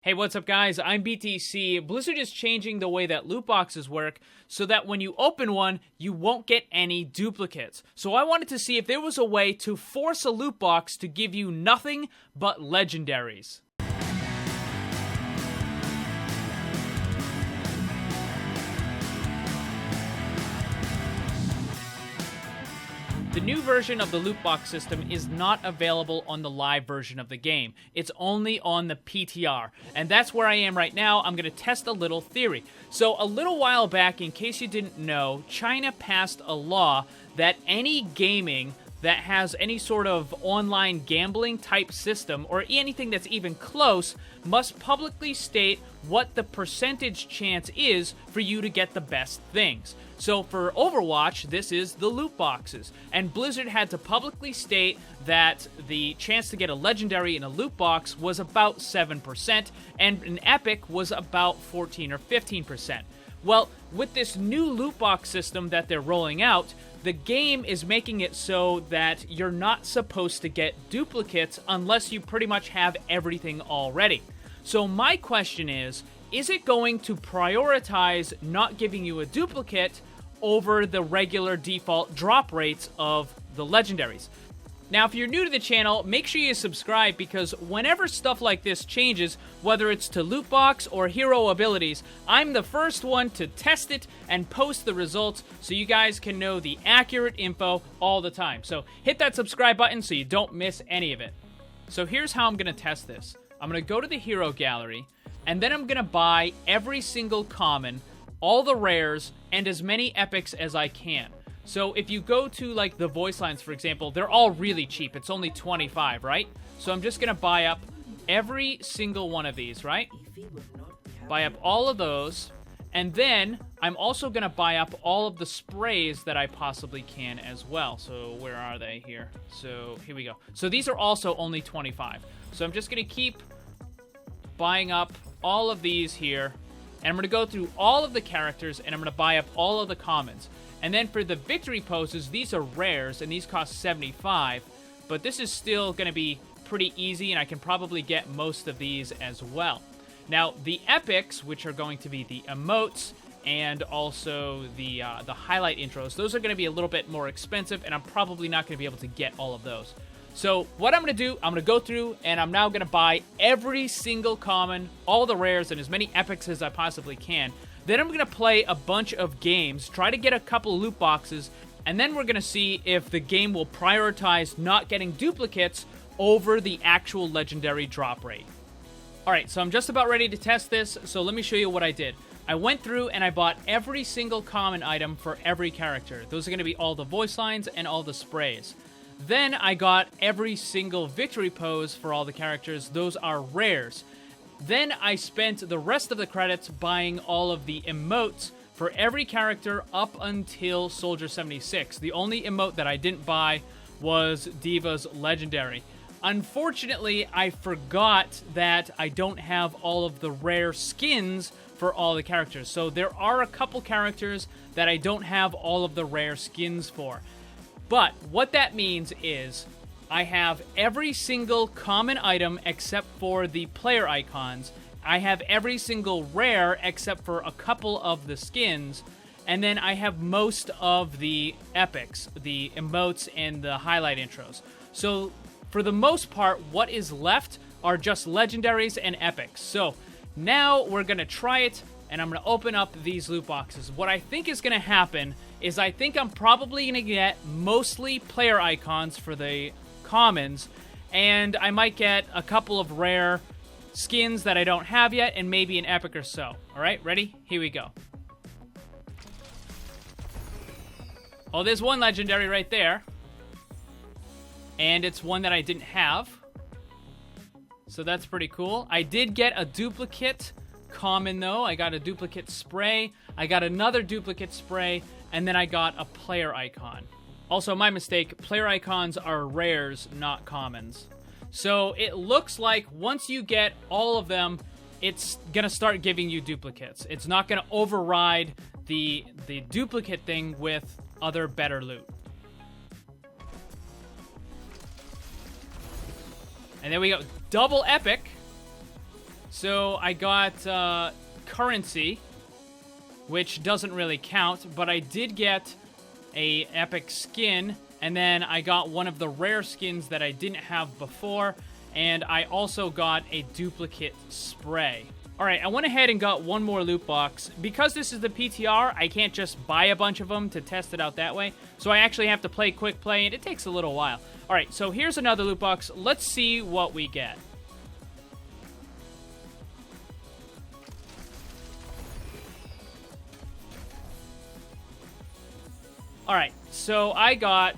Hey, what's up guys? I'm BTC. Blizzard is changing the way that loot boxes work so that when you open one, you won't get any duplicates. So I wanted to see if there was a way to force a loot box to give you nothing but legendaries. The new version of the loot box system is not available on the live version of the game. It's only on the PTR. And that's where I am right now. I'm going to test a little theory. So a little while back, in case you didn't know, China passed a law that any gaming that has any sort of online gambling type system, or anything that's even close, must publicly state what the percentage chance is for you to get the best things. So for Overwatch, this is the loot boxes. And Blizzard had to publicly state that the chance to get a legendary in a loot box was about 7%, and an epic was about 14 or 15%. Well, with this new loot box system that they're rolling out, the game is making it so that you're not supposed to get duplicates unless you pretty much have everything already. So my question is it going to prioritize not giving you a duplicate over the regular default drop rates of the legendaries? Now, if you're new to the channel, make sure you subscribe, because whenever stuff like this changes, whether it's to loot box or hero abilities, I'm the first one to test it and post the results so you guys can know the accurate info all the time. So hit that subscribe button so you don't miss any of it. So here's how I'm going to test this. I'm going to go to the hero gallery, and then I'm going to buy every single common, all the rares, and as many epics as I can. So if you go to like the voice lines, for example, they're all really cheap. It's only 25, right? So I'm just going to buy up every single one of these, right? Buy up all of those. And then I'm also going to buy up all of the sprays that I possibly can as well. So where are they here? So here we go. So these are also only 25. So I'm just going to keep buying up all of these here. And I'm going to go through all of the characters, and I'm going to buy up all of the commons. And then for the victory poses, these are rares, and these cost 75. But this is still going to be pretty easy, and I can probably get most of these as well. Now, the epics, which are going to be the emotes and also the highlight intros, those are going to be a little bit more expensive, and I'm probably not going to be able to get all of those. So what I'm going to do, I'm going to go through, and I'm now going to buy every single common, all the rares, and as many epics as I possibly can. Then I'm going to play a bunch of games, try to get a couple loot boxes, and then we're going to see if the game will prioritize not getting duplicates over the actual legendary drop rate. Alright, so I'm just about ready to test this, so let me show you what I did. I went through and I bought every single common item for every character. Those are going to be all the voice lines and all the sprays. Then I got every single victory pose for all the characters. Those are rares. Then I spent the rest of the credits buying all of the emotes for every character up until Soldier 76. The only emote that I didn't buy was Diva's Legendary. Unfortunately, I forgot that I don't have all of the rare skins for all the characters. So there are a couple characters that I don't have all of the rare skins for. But what that means is I have every single common item except for the player icons. I have every single rare except for a couple of the skins. And then I have most of the epics, the emotes, and the highlight intros. So for the most part, what is left are just legendaries and epics. So now we're going to try it, and I'm going to open up these loot boxes. What I think is going to happen is I think I'm probably going to get mostly player icons for the commons, and I might get a couple of rare skins that I don't have yet, and maybe an epic or so. Alright, ready? Here we go. Oh, there's one legendary right there. And it's one that I didn't have. So that's pretty cool. I did get a duplicate common, though. I got a duplicate spray. I got another duplicate spray. And then I got a player icon. Also, my mistake, player icons are rares, not commons. So it looks like once you get all of them, it's going to start giving you duplicates. It's not going to override the duplicate thing with other better loot. And there we go. Double epic. So I got currency, which doesn't really count, but I did get a epic skin, and then I got one of the rare skins that I didn't have before, and I also got a duplicate spray. Alright, I went ahead and got one more loot box. Because this is the PTR, I can't just buy a bunch of them to test it out that way, so I actually have to play quick play, and it takes a little while. Alright, so here's another loot box. Let's see what we get. Alright, so I got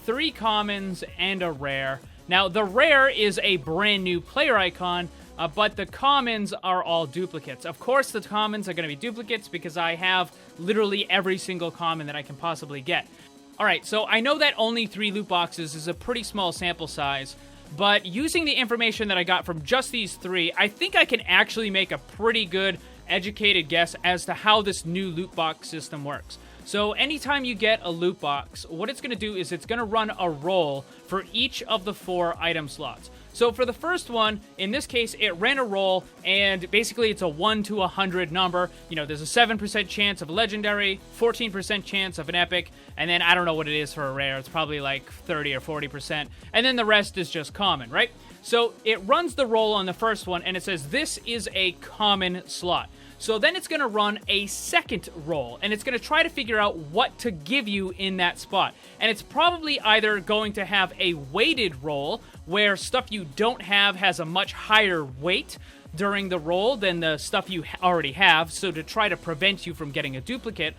3 commons and a rare. Now, the rare is a brand new player icon, but the commons are all duplicates. Of course, the commons are going to be duplicates because I have literally every single common that I can possibly get. Alright, so I know that only 3 loot boxes is a pretty small sample size, but using the information that I got from just these 3, I think I can actually make a pretty good educated guess as to how this new loot box system works. So anytime you get a loot box, what it's going to do is it's going to run a roll for each of the 4 item slots. So for the first one, in this case, it ran a roll, and basically it's a 1 to 100 number. You know, there's a 7% chance of a legendary, 14% chance of an epic, and then I don't know what it is for a rare. It's probably like 30 or 40%, and then the rest is just common, right? So it runs the roll on the first one, and it says this is a common slot. So then it's going to run a second roll, and it's going to try to figure out what to give you in that spot. And it's probably either going to have a weighted roll, where stuff you don't have has a much higher weight during the roll than the stuff you already have, so to try to prevent you from getting a duplicate.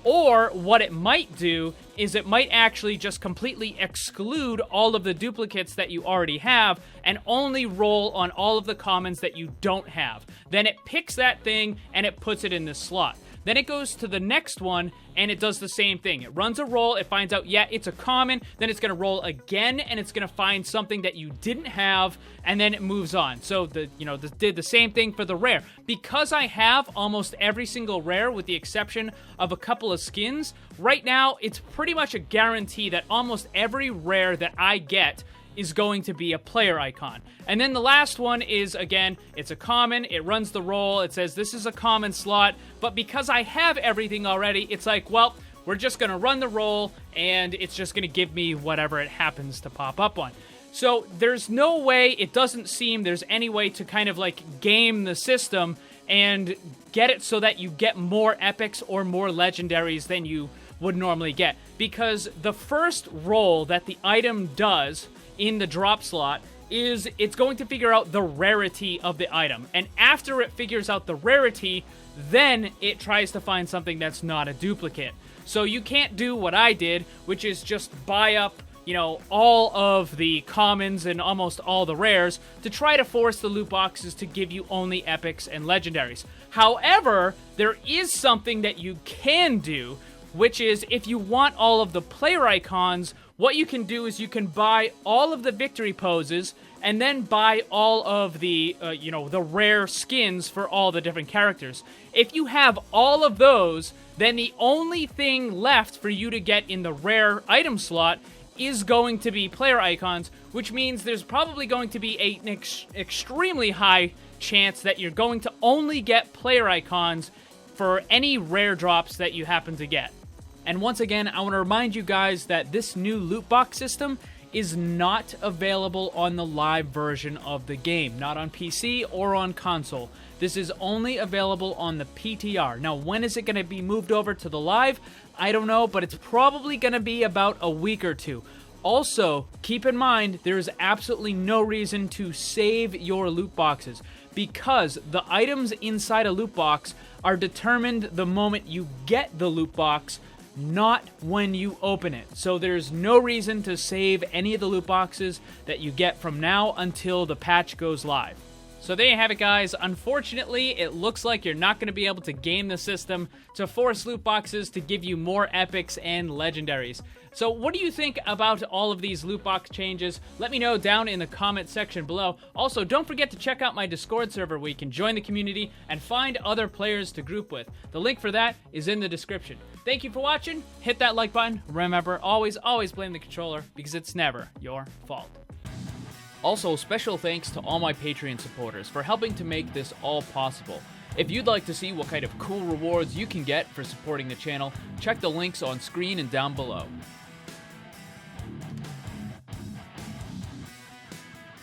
Or what it might do is it might actually just completely exclude all of the duplicates that you already have and only roll on all of the commons that you don't have. Then it picks that thing and it puts it in this slot. Then it goes to the next one, and it does the same thing. It runs a roll, it finds out, yeah, it's a common, then it's going to roll again, and it's going to find something that you didn't have, and then it moves on. So, did the same thing for the rare. Because I have almost every single rare, with the exception of a couple of skins, right now, it's pretty much a guarantee that almost every rare that I get is going to be a player icon. And then the last one is, again, it's a common, it runs the roll, it says this is a common slot, but because I have everything already, it's like, well, we're just gonna run the roll, and it's just gonna give me whatever it happens to pop up on. So there's no way, it doesn't seem there's any way to kind of like game the system and get it so that you get more epics or more legendaries than you would normally get. Because the first roll that the item does in the drop slot is it's going to figure out the rarity of the item. And after it figures out the rarity, then it tries to find something that's not a duplicate. So you can't do what I did, which is just buy up, you know, all of the commons and almost all the rares to try to force the loot boxes to give you only epics and legendaries. However, there is something that you can do, which is if you want all of the player icons, what you can do is you can buy all of the victory poses and then buy all of the, the rare skins for all the different characters. If you have all of those, then the only thing left for you to get in the rare item slot is going to be player icons, which means there's probably going to be an extremely high chance that you're going to only get player icons for any rare drops that you happen to get. And once again, I want to remind you guys that this new loot box system is not available on the live version of the game, not on PC or on console. This is only available on the PTR. Now, when is it going to be moved over to the live? I don't know, but it's probably going to be about a week or two. Also, keep in mind, there is absolutely no reason to save your loot boxes, because the items inside a loot box are determined the moment you get the loot box, not when you open it. So there's no reason to save any of the loot boxes that you get from now until the patch goes live. So there you have it, guys. Unfortunately, it looks like you're not going to be able to game the system to force loot boxes to give you more epics and legendaries. So what do you think about all of these loot box changes? Let me know down in the comment section below. Also, don't forget to check out my Discord server where you can join the community and find other players to group with. The link for that is in the description. Thank you for watching. Hit that like button. Remember, always blame the controller, because it's never your fault. Also, special thanks to all my Patreon supporters for helping to make this all possible. If you'd like to see what kind of cool rewards you can get for supporting the channel, check the links on screen and down below.